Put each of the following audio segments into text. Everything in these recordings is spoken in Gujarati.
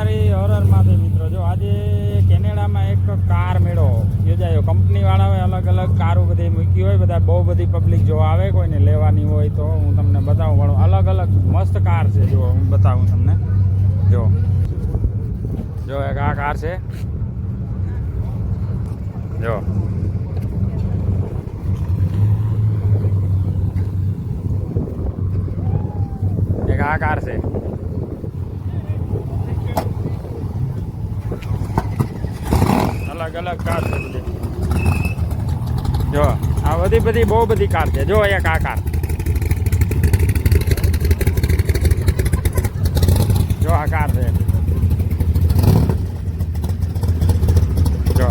ગિરનારી હર હર મહાદેવ મિત્રો. જો આજે કેનેડામાં એક કાર મેળો યોજાયો. કંપનીવાળાઓએ અલગ અલગ કારો બધી મૂકી હોય, બધા બહુ બધી પબ્લિક જોવા આવે. કોઈને લેવાની હોય તો હું તમને બતાવું. પણ અલગ અલગ મસ્ત કાર છે. જો હું બતાવું તમને. જો એક આ કાર છે. જો એક આ કાર છે. અલગ અલગ કાર છે બધી. જો આ બધી બહુ બધી કાર છે. જો એક આ કાર, જો આ કાર છે. જો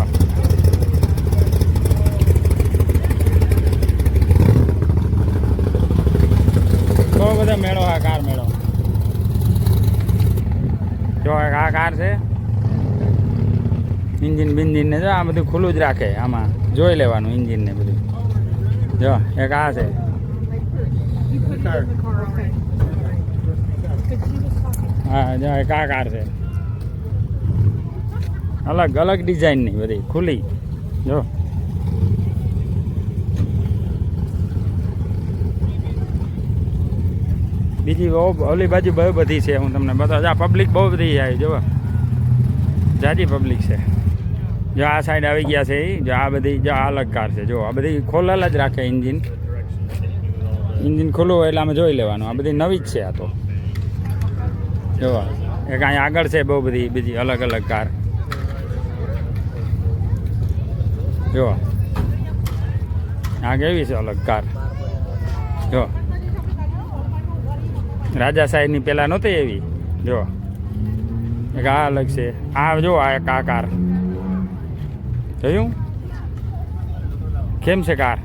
બહુ બધો મેળો, આ કાર મેળો. જો એક આ કાર છે. ઇન્જિન બિન્જિન ને જો આ બધું ખુલ્લું જ રાખે. આમાં જોઈ લેવાનું ઇન્જિન ને બધું. જો એક આ છે. હા, જો એક આ કાર છે. અલગ અલગ ડિઝાઇનની બધી ખુલ્લી. જો બીજી ઓલી બાજુ બહુ બધી છે. હું તમને બતાવું. આ પબ્લિક બહુ બધી આવી. જો જાજી પબ્લિક છે. જો આ સાઈડ આવી ગયા છે. જો આ બધી, જો આ અલગ કાર છે. જો આ બધી ખોલેલા જ રાખે ઇન્જિન. ઇન્જિન ખુલ્લું હોય એટલે અમે જોઈ લેવાનું. આ બધી નવી જ છે. આ તો જો એક અહીંયા આગળ છે બહુ બધી બીજી અલગ અલગ કાર. જો આ કેવી છે અલગ કાર. જો રાજા સાહેબની પેલા નહોતી એવી. જો એક આ અલગ છે. આ જો આ એક આ કાર જોયું કેમ છે કાર.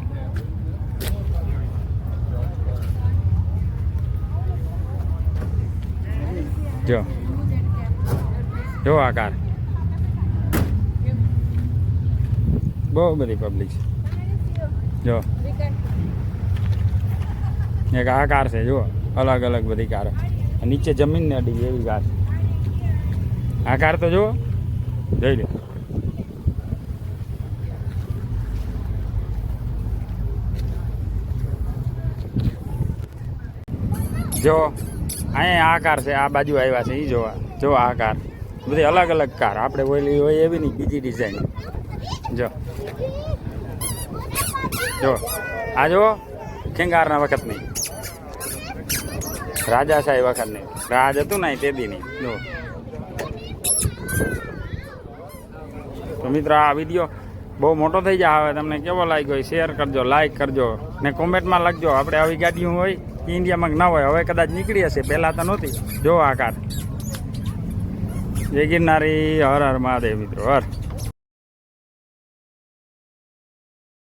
જો જો આ કાર બહુ બધી પબ્લિક છે. જો એક આ કાર છે. જો અલગ અલગ બધી કાર. નીચે જમીન ને અડી એવી કાર. આ કાર તો જુઓ, જોઈ લો. જો અહીંયા આ કાર છે. આ બાજુ આવ્યા છે એ જોવા. જો આ કાર બધી અલગ અલગ કાર. આપણે ઓલી હોય એવી નહીં, બીજી ડિઝાઇન. જો જો આ જો ખેંગારના વખત નહીં, રાજા સાહેબ વખત નહીં. રાજ હતું ને તે દી નહીં. જો તો મિત્રો આ વિડીયો બહુ મોટો થઈ જાય. હવે તમને કેવો લાગ્યો શેર કરજો, લાઈક કરજો ને કોમેન્ટમાં લખજો. આપણે આવી ગાડીઓ હોય ઇન્ડિયામાં ના હોય. હવે કદાચ નીકળી હશે, પહેલાં તો નહોતી. જો આ કાર. જય ગિરનારી હર હર મહાદેવ મિત્રો. હર